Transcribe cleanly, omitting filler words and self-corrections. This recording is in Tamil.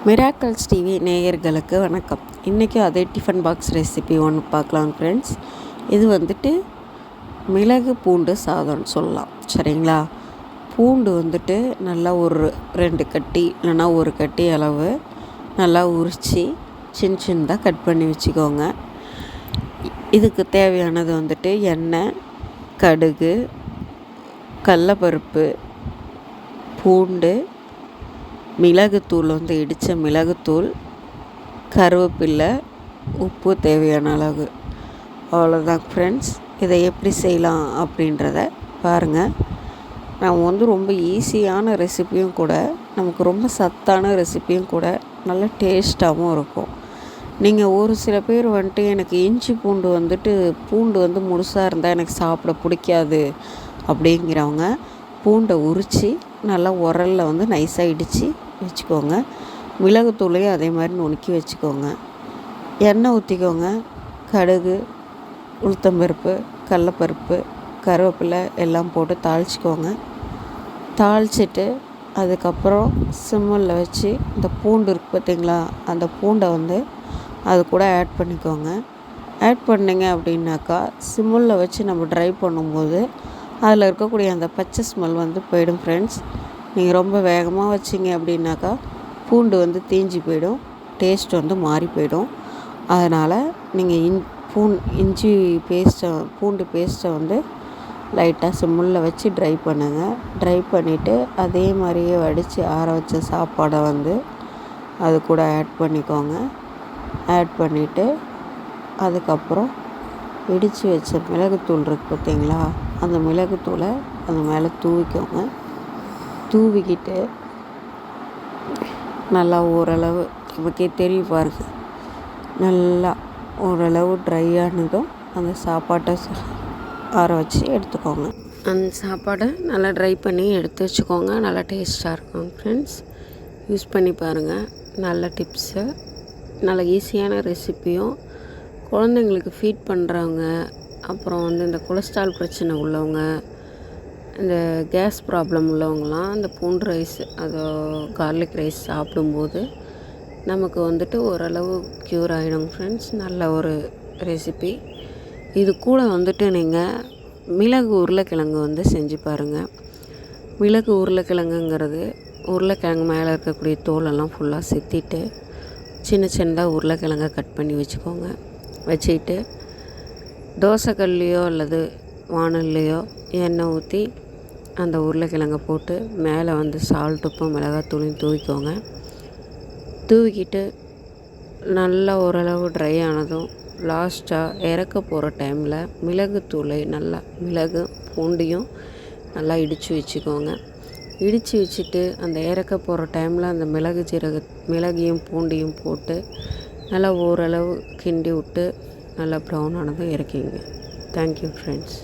மிராக்கல்ஸ் டிவி நேயர்களுக்கு வணக்கம். இன்றைக்கி அதே டிஃபன் பாக்ஸ் ரெசிபி ஒன்று பார்க்கலாம் ஃப்ரெண்ட்ஸ். இது வந்துட்டு மிளகு பூண்டு சாதம்னு சொல்லலாம், சரிங்களா? பூண்டு வந்துட்டு நல்லா ஒரு 2 கட்டி இல்லைன்னா ஒரு கட்டி அளவு நல்லா உரித்து சின்னதாக கட் பண்ணி வச்சுக்கோங்க. இதுக்கு தேவையானது வந்துட்டு எண்ணெய், கடுகு, கடலப்பருப்பு, பூண்டு, மிளகுத்தூள் இடித்த மிளகுத்தூள், கருவேப்பிலை, உப்பு தேவையான அளவு. அவ்வளோதான் ஃப்ரெண்ட்ஸ். இதை எப்படி செய்யலாம் அப்படின்றத பாருங்கள். நான் ரொம்ப ஈஸியான ரெசிப்பியும் கூட, நமக்கு ரொம்ப சத்தான ரெசிப்பியும் கூட, நல்ல டேஸ்ட்டாகவும் இருக்கும். நீங்கள் ஒரு சில பேர் எனக்கு இஞ்சி பூண்டு முழுசாக இருந்தால் எனக்கு சாப்பிட பிடிக்காது அப்படிங்கிறவங்க பூண்டை உரித்து நல்லா உரலில் நைஸாக இடித்து வச்சுக்கோங்க. மிளகுத்தூளையும் அதே மாதிரி நுணுக்கி வச்சுக்கோங்க. எண்ணெய் ஊற்றிக்கோங்க. கடுகு, உளுத்தம்பருப்பு, கடலப்பருப்பு, கருவேப்பிலை எல்லாம் போட்டு தாளிச்சிக்கோங்க. தாளிச்சிட்டு அதுக்கப்புறம் சிம்மில் வச்சு இந்த பூண்டு இருக்குது பார்த்திங்களா, அந்த பூண்டை அது கூட ஆட் பண்ணிக்கோங்க. ஆட் பண்ணிங்க அப்படின்னாக்கா சிம்மில் வச்சு நம்ம ட்ரை பண்ணும்போது அதில் இருக்கக்கூடிய அந்த பச்சை ஸ்மெல் போயிடும் ஃப்ரெண்ட்ஸ். நீங்கள் ரொம்ப வேகமாக வச்சிங்க அப்படின்னாக்கா பூண்டு தீஞ்சு போயிடும், டேஸ்ட் மாறி போயிடும். அதனால் நீங்கள் இஞ்சி பேஸ்ட்டை பூண்டு பேஸ்ட்டை லைட்டாக சிம்மில் வச்சு ட்ரை பண்ணுங்கள். ட்ரை பண்ணிவிட்டு அதே மாதிரியே வடித்து ஆற வச்ச சாப்பாடை அது கூட ஆட் பண்ணிக்கோங்க. ஆட் பண்ணிவிட்டு அதுக்கப்புறம் இடித்து வச்ச மிளகுத்தூள் இருக்குது பார்த்திங்களா, அந்த மிளகுத்தூளை அது மேலே தூவிக்கோங்க. தூவிக்கிட்டு நல்லா ஓரளவு நமக்கே தெரியும் பாருங்கள், நல்லா ஓரளவு ட்ரை ஆனதும் அந்த சாப்பாட்டை ஆற வச்சு எடுத்துக்கோங்க. அந்த சாப்பாடை நல்லா ட்ரை பண்ணி எடுத்து வச்சுக்கோங்க. நல்லா டேஸ்ட்டாக இருக்கும் ஃப்ரெண்ட்ஸ். யூஸ் பண்ணி பாருங்கள். நல்ல டிப்ஸு, நல்ல ஈஸியான ரெசிப்பியும். குழந்தைங்களுக்கு ஃபீட் பண்ணுறவங்க, அப்புறம் இந்த கொலஸ்ட்ரால் பிரச்சனை உள்ளவங்க, இந்த கேஸ் ப்ராப்ளம் உள்ளவங்களாம் இந்த பூண்டு ரைஸ், அதோ கார்லிக் ரைஸ் சாப்பிடும்போது நமக்கு ஓரளவு க்யூர் ஆகிடும் ஃப்ரெண்ட்ஸ். நல்ல ஒரு ரெசிபி. இது கூட நீங்கள் மிளகு உருளைக்கிழங்கு செஞ்சு பாருங்கள். மிளகு உருளைக்கிழங்குங்கிறது உருளைக்கிழங்கு மேலே இருக்கக்கூடிய தோலெல்லாம் ஃபுல்லாக செத்திட்டு சின்னதாக உருளைக்கிழங்கை கட் பண்ணி வச்சுக்கோங்க. வச்சுக்கிட்டு தோசைக்கல்லையோ அல்லது வானல்லையோ எண்ணெய் ஊற்றி அந்த உருளைக்கிழங்கை போட்டு மேலே சால்ட், உப்பு, மிளகாத்தூளையும் தூவிக்கோங்க. தூவிக்கிட்டு நல்லா ஓரளவு ட்ரை ஆனதும் லாஸ்ட்டாக இறக்க போகிற டைமில் மிளகுத்தூளை மிளகு பூண்டையும் நல்லா இடித்து வச்சுக்கோங்க. இடித்து வச்சுட்டு அந்த இறக்க போகிற டைமில் அந்த மிளகையும் பூண்டையும் போட்டு நல்லா ஓரளவு கிண்டி விட்டு நல்லா ப்ரௌன் ஆனதும் இறக்கிங்க. Thank you friends.